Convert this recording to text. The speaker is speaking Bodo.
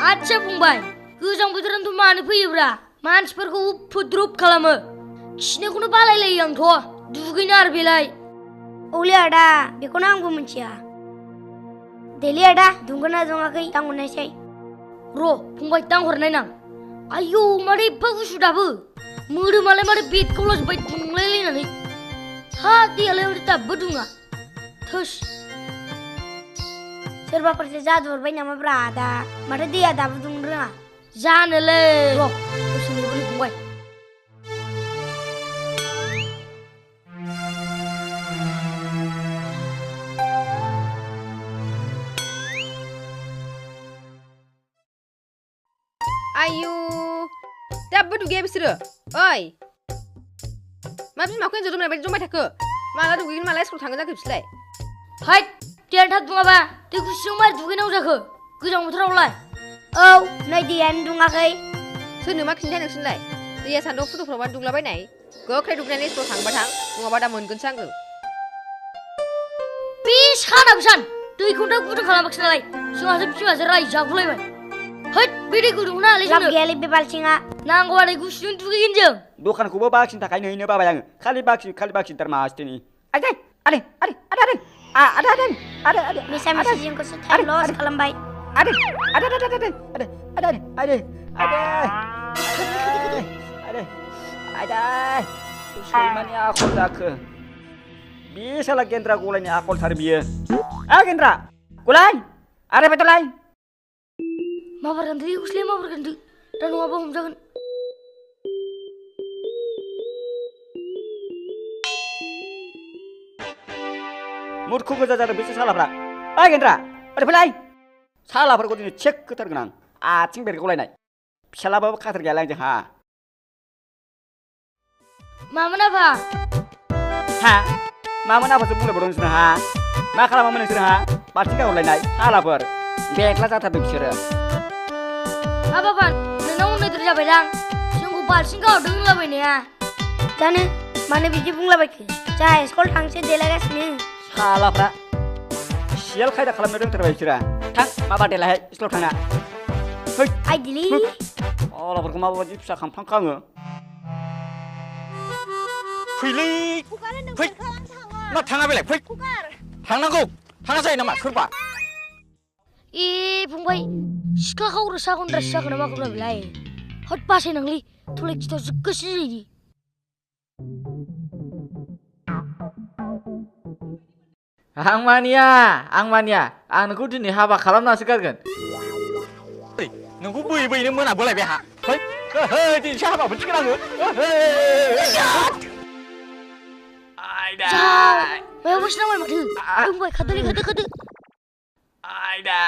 आच्छा फंबाय गोजां बोथोरानोथ' मानो फैयोब्रा मानसिफोरखौ उपद्रब खालामो खिनोखौनो बालायलायो आंथ' दुगैनो आरो बेलाय औलै आदा बेखौनो आंबो मिथिया देलै आदा दुंगोना दुङाखै दांहरनायसै र' फंबाय दांहरनाय नां आयौ माथो एफा गुसु दाबो मोदोमालाय माथो बेदखावलाजोब्बाय दुंलायलायनानै हा दैयालाय माथो दाबो दुङा थोस सोरबाफोरसो जादु हरबाय नामाब्रा आदा माथो दैया दाबो दुंनो रोङा जानोलै र' दसे नेबावलै फंबाय आयु दाबो दुगैया बिसोरो ओइ मा बिमाखौ एन्जर जमनाय बायदि जमबाय थाखो माला दुगैगोन माला स्कुल थांगोन जाखो बिसोरलाय हायद दैयानो थाब दुङाबा दै गुसुजों मारै दुगैनांगौ जाखो गोजां बोथोरावलाय औ नै दैयानो दुङाखै सोरनो मा खिन्थाय नोंसोरलाय दैया सान्दुं फुदुंफ्राव मानो दुंलाबायनाय गोख्रै दुगैनानै स्कुल थांबा थां नङाबा दा मोनगोनसो आङो बे सानाबो सान दैखौनो दा गुदुं खालामाखिसै नालाय जोंहासो बिमाजों रायजागुलायबाय हैद बे दै गुदुं नालाय लाब जोंनो गैयालै बे बाल्थिङा नांगौबा दै गुसुजों दुगैगोन जों दखानखौबो बाखिनि थाखाय नैनो बाबाय आङो खालि बाखि थार मासथिनि आदै आदै आदै आदै आदै आदै आदै आदै मिसा मिसि जोंखौसो टाइम लस खालामबाय आदै आदै आदै आदै आदै आदै आदै आदै आदै सैमानि आखल जाखो बे साला gendra गलायनि आखलथार बियो gendra गलाय आरे बेथलाय माबार गान्दो उसले माबार गान्दो दा नङाबा हमजागोन मुर्ख गोजा जादों बिसोर सालाफ्रा gendra ओरै फैलाय सालाफोरखौ दिनै चेक होथारगोन आं आथिं बेरगौलायनाय फिसालाबाबो खाथार गैयालाय जोंहा मामोन आफा हा मामोन आफासो बुंलायबावदों नोंसोर हा मा खालामामोन नोंसोर हा बाल्थिं गाहरलायनाय सालाफोर बेग्ला जाथारदों बिसोरो हाबाबा नोंनाव उन्दैद्राय जाबायदां जोंखौ बाल्थिं गाहरदों होनलाबायनाया जानो मानो बिदि बुंलाबायखो जा स्कुल थांसै देलायगासिनो सालाफ्रा सियाल खायदा खालामनो रोंथारबाय बिसोरा थां मा बादेलाहाय स्कुलाव थांना है आइदिलै सालाफोरखौ माबायदि फिसा खामफ्लांखो आङो फैलै फै मा थाङा बेलाय फै थांनांगौ थाङा जायो नामा सोरबा ए फंबाय सिखा खावग्रा साखनद्रासो जाखोना माखोब्रा बेलाय हद बासायनांलै थलाय खिथाव गोसो जायोदि आं मानिया आं नोंखौ दिनै हाबा खालामनासो गारगोन नोंखौ बोयै बोयैनो मोनाबोलाय बे हा फै दिनैसो हाबाबो थिखोन आङो आयदा मायाव बसना मार माथो फंबाय खादोलै खादो आयदा